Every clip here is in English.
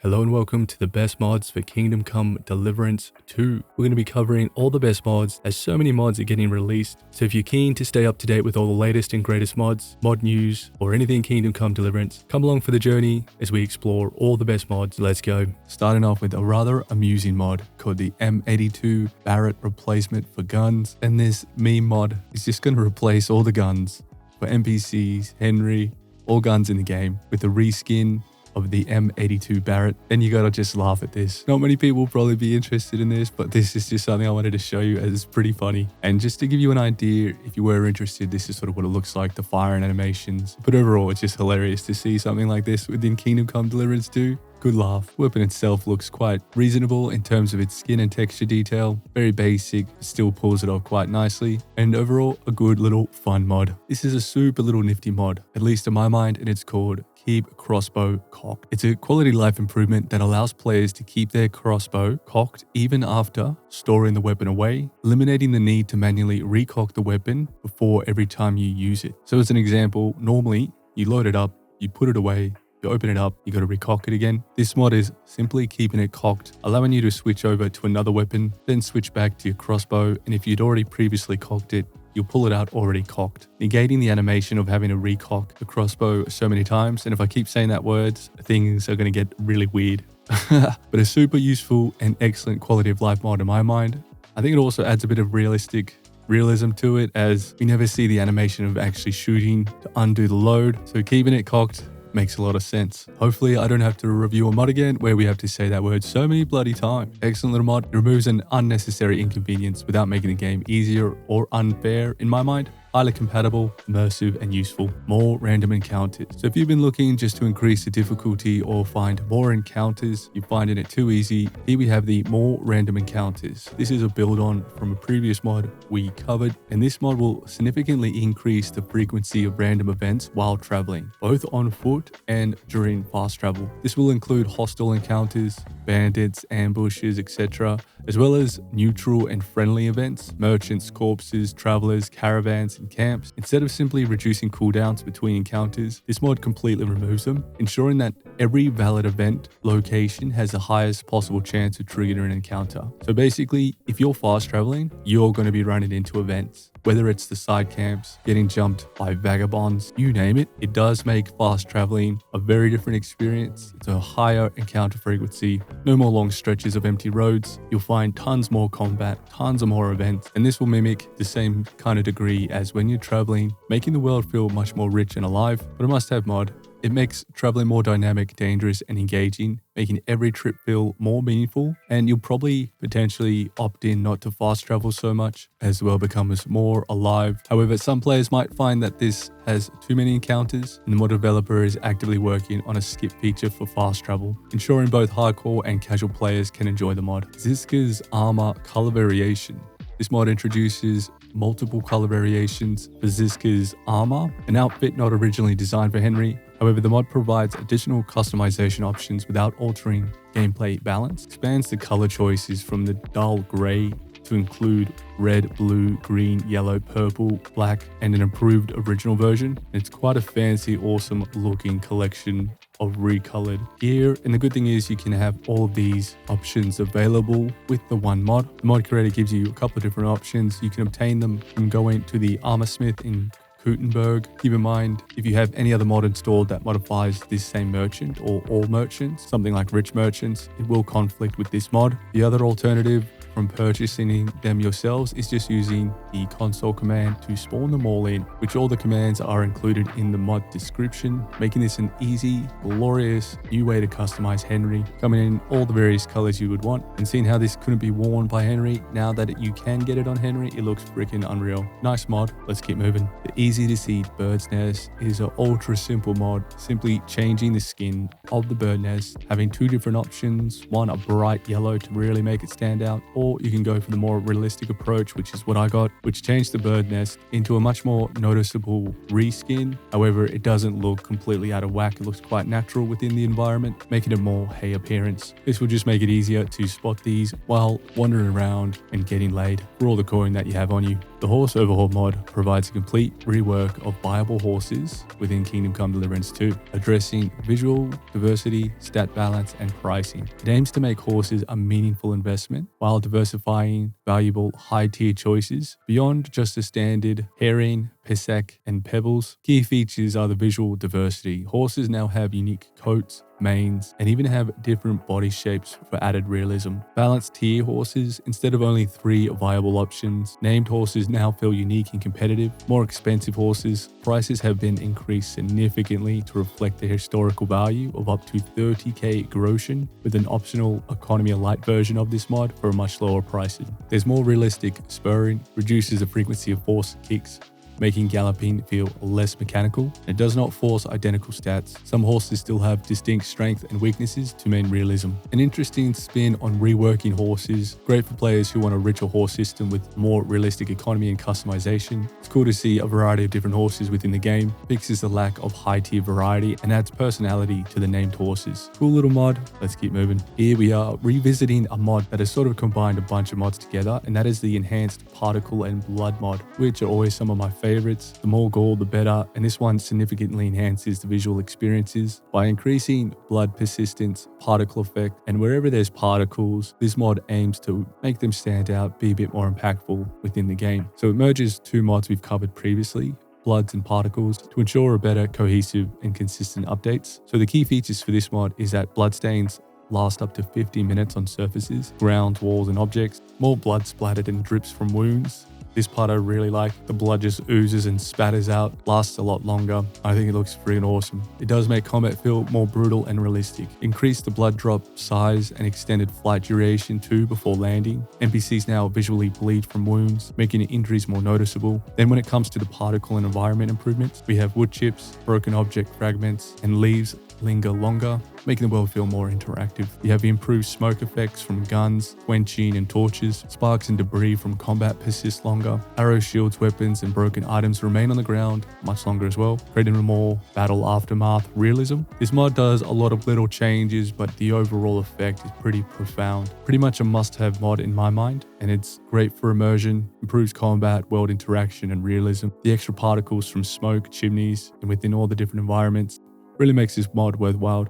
Hello and welcome to the best mods for Kingdom Come Deliverance 2. We're going to be covering all the best mods as so many mods are getting released. So if you're keen to stay up to date with all the latest and greatest mods, mod news, or anything Kingdom Come Deliverance, come along for the journey as we explore all the best mods. Let's go. Starting off with a rather amusing mod called the M82 Barrett replacement for guns. And this meme mod is just going to replace all the guns for NPCs, Henry, all guns in the game with a reskin of the M82 Barrett. And you gotta just laugh at this. Not many people will probably be interested in this, but this is just something I wanted to show you as it's pretty funny. And just to give you an idea, if you were interested, this is sort of what it looks like, the firing animations. But overall, it's just hilarious to see something like this within Kingdom Come Deliverance 2. Good laugh. Weapon itself looks quite reasonable in terms of its skin and texture detail. Very basic, still pulls it off quite nicely. And overall, a good little fun mod. This is a super little nifty mod, at least in my mind, and it's called Keep Crossbow Cocked. It's a quality life improvement that allows players to keep their crossbow cocked even after storing the weapon away, eliminating the need to manually recock the weapon before every time you use it. So as an example, normally you load it up, you put it away, you open it up, you got to recock it again. This mod is simply keeping it cocked, allowing you to switch over to another weapon, then switch back to your crossbow, and if you'd already previously cocked it, you'll pull it out already cocked, negating the animation of having to recock the crossbow so many times. And if I keep saying that word, things are going to get really weird. But a super useful and excellent quality of life mod in my mind. I think it also adds a bit of realism to it, as we never see the animation of actually shooting to undo the load. So keeping it cocked makes a lot of sense. Hopefully I don't have to review a mod again where we have to say that word so many bloody times. Excellent little mod. It removes an unnecessary inconvenience without making the game easier or unfair in my mind. Highly compatible, immersive, and useful. More random encounters. So if you've been looking just to increase the difficulty or find more encounters, you're finding it too easy, here we have the more random encounters. This is a build on from a previous mod we covered, and this mod will significantly increase the frequency of random events while traveling, both on foot and during fast travel. This will include hostile encounters, bandits, ambushes, etc., as well as neutral and friendly events, merchants, corpses, travelers, caravans, and camps. Instead of simply reducing cooldowns between encounters, this mod completely removes them, ensuring that every valid event location has the highest possible chance of triggering an encounter. So basically, if you're fast traveling, you're going to be running into events. Whether it's the side camps, getting jumped by vagabonds, you name it, it does make fast traveling a very different experience. It's a higher encounter frequency, no more long stretches of empty roads. You'll find tons more combat, tons of more events, and this will mimic the same kind of degree as when you're traveling, making the world feel much more rich and alive. But a must-have mod. It makes traveling more dynamic, dangerous, and engaging, making every trip feel more meaningful, and you'll probably potentially opt in not to fast travel so much as the world becomes more alive. However, some players might find that this has too many encounters, and the mod developer is actively working on a skip feature for fast travel, ensuring both hardcore and casual players can enjoy the mod. Zizka's armor color variation. This mod introduces multiple color variations for Zizka's armor, an outfit not originally designed for Henry. However, the mod provides additional customization options without altering gameplay balance, expands the color choices from the dull gray to include red, blue, green, yellow, purple, black, and an improved original version. It's quite a fancy, awesome looking collection of recolored gear, and the good thing is you can have all of these options available with the one mod. The mod creator gives you a couple of different options. You can obtain them from going to the armor smith in Gutenberg. Keep in mind, if you have any other mod installed that modifies this same merchant or all merchants, something like rich merchants, it will conflict with this mod. The other alternative from purchasing them yourselves is just using the console command to spawn them all in, which all the commands are included in the mod description, making this an easy, glorious new way to customize Henry, coming in all the various colors you would want. And seeing how this couldn't be worn by Henry, now that you can get it on Henry, it looks freaking unreal. Nice mod. Let's keep moving. The easy to see bird's nest is an ultra simple mod, simply changing the skin of the bird nest, having two different options, one a bright yellow to really make it stand out, or you can go for the more realistic approach, which is what I got, which changed the bird nest into a much more noticeable reskin. However, it doesn't look completely out of whack. It looks quite natural within the environment, making a more hay appearance. This will just make it easier to spot these while wandering around and getting laid for all the coin that you have on you. The Horse Overhaul mod provides a complete rework of viable horses within Kingdom Come Deliverance 2, addressing visual diversity, stat balance, and pricing. It aims to make horses a meaningful investment while diversifying valuable high-tier choices beyond just the standard herring, Pesek, and Pebbles. Key features are the visual diversity. Horses now have unique coats, manes, and even have different body shapes for added realism. Balanced tier horses, instead of only 3 viable options, named horses now feel unique and competitive. More expensive horses, prices have been increased significantly to reflect the historical value of up to 30k groschen, with an optional economy light version of this mod for a much lower pricing. There's more realistic spurring, reduces the frequency of force kicks, making galloping feel less mechanical. It does not force identical stats. Some horses still have distinct strengths and weaknesses to maintain realism. An interesting spin on reworking horses, great for players who want a richer horse system with more realistic economy and customization. It's cool to see a variety of different horses within the game, fixes the lack of high tier variety and adds personality to the named horses. Cool little mod, let's keep moving. Here we are revisiting a mod that has sort of combined a bunch of mods together, and that is the enhanced particle and blood mod, which are always some of my favorites. The more gold, the better, and this one significantly enhances the visual experiences by increasing blood persistence, particle effect, and wherever there's particles, this mod aims to make them stand out, be a bit more impactful within the game. So it merges 2 mods we've covered previously, bloods and particles, to ensure a better cohesive and consistent updates. So the key features for this mod is that bloodstains last up to 50 minutes on surfaces, grounds, walls, and objects, more blood splattered and drips from wounds. This part I really like. The blood just oozes and spatters out, lasts a lot longer. I think it looks freaking awesome. It does make combat feel more brutal and realistic. Increase the blood drop size and extended flight duration too before landing. NPCs now visually bleed from wounds, making injuries more noticeable. Then when it comes to the particle and environment improvements, we have wood chips, broken object fragments, and leaves linger longer, making the world feel more interactive. You have the improved smoke effects from guns, quenching, and torches. Sparks and debris from combat persist longer. Arrow shields, weapons, and broken items remain on the ground much longer as well, creating a more battle aftermath realism. This mod does a lot of little changes, but the overall effect is pretty profound. Pretty much a must-have mod in my mind, and it's great for immersion, improves combat, world interaction, and realism. The extra particles from smoke, chimneys, and within all the different environments really makes this mod worthwhile.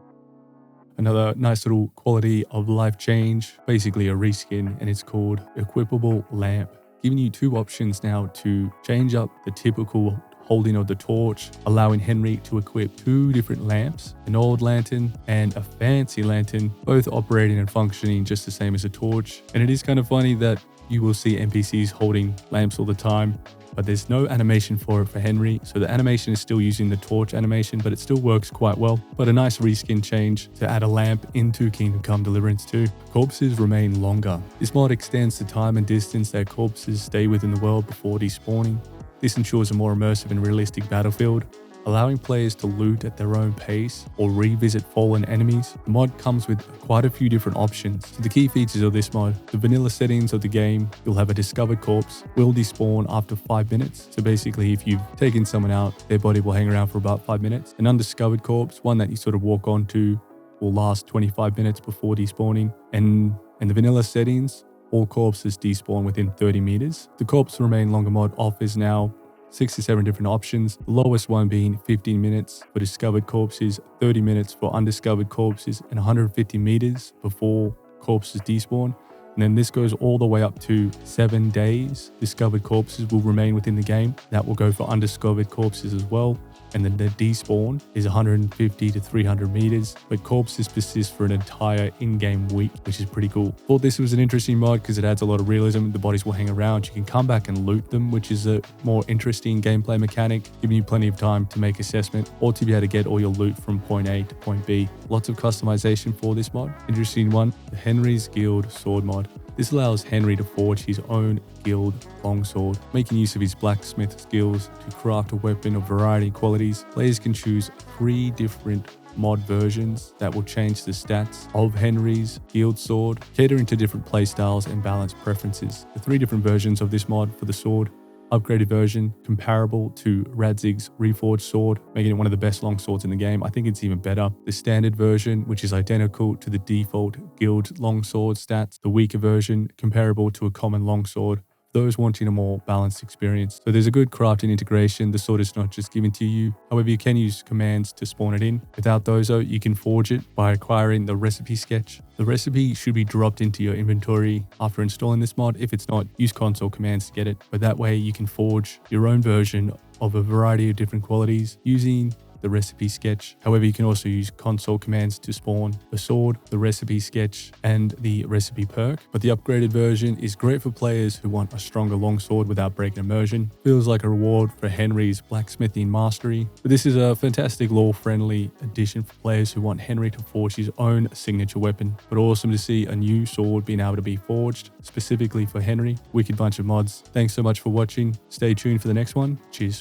Another nice little quality of life change, basically a reskin, and it's called Equippable Lamp, giving you 2 options now to change up the typical holding of the torch, allowing Henry to equip 2 different lamps, an old lantern and a fancy lantern, both operating and functioning just the same as a torch. And it is kind of funny that you will see NPCs holding lamps all the time, but there's no animation for it for Henry, so the animation is still using the torch animation, but it still works quite well. But a nice reskin change to add a lamp into Kingdom Come Deliverance 2. Corpses remain longer. This mod extends the time and distance that corpses stay within the world before despawning. This ensures a more immersive and realistic battlefield, allowing players to loot at their own pace or revisit fallen enemies. The mod comes with quite a few different options. So the key features of this mod, the vanilla settings of the game, you'll have a discovered corpse, will despawn after 5 minutes. So basically if you've taken someone out, their body will hang around for about 5 minutes. An undiscovered corpse, one that you sort of walk onto, will last 25 minutes before despawning. And in the vanilla settings, all corpses despawn within 30 meters. The corpse remain longer mod offers now 6 to 7 different options, the lowest one being 15 minutes for discovered corpses, 30 minutes for undiscovered corpses, and 150 meters before corpses despawn. And then this goes all the way up to 7 days. Discovered corpses will remain within the game. That will go for undiscovered corpses as well. And then the despawn is 150 to 300 meters, but corpses persist for an entire in-game week, which is pretty cool. Thought this was an interesting mod because it adds a lot of realism. The bodies will hang around. You can come back and loot them, which is a more interesting gameplay mechanic, giving you plenty of time to make assessment or to be able to get all your loot from point A to point B. Lots of customization for this mod. Interesting one, the Henry's Guild Sword mod. This allows Henry to forge his own guild longsword, making use of his blacksmith skills to craft a weapon of variety qualities. Players can choose 3 different mod versions that will change the stats of Henry's Guild Sword, catering to different playstyles and balanced preferences. The 3 different versions of this mod for the sword: upgraded version comparable to Radzig's Reforged sword, making it one of the best long swords in the game. I think it's even better. The standard version, which is identical to the default guild longsword stats. The weaker version comparable to a common longsword, those wanting a more balanced experience. So there's a good crafting integration. The sword is not just given to you. However, you can use commands to spawn it in. Without those though, you can forge it by acquiring the recipe sketch. The recipe should be dropped into your inventory after installing this mod. If it's not, use console commands to get it. But that way you can forge your own version of a variety of different qualities using the recipe sketch. However, you can also use console commands to spawn the sword, the recipe sketch, and the recipe perk. But the upgraded version is great for players who want a stronger longsword without breaking immersion. Feels like a reward for Henry's blacksmithing mastery. But this is a fantastic lore-friendly addition for players who want Henry to forge his own signature weapon. But awesome to see a new sword being able to be forged specifically for Henry. Wicked bunch of mods. Thanks so much for watching. Stay tuned for the next one. Cheers.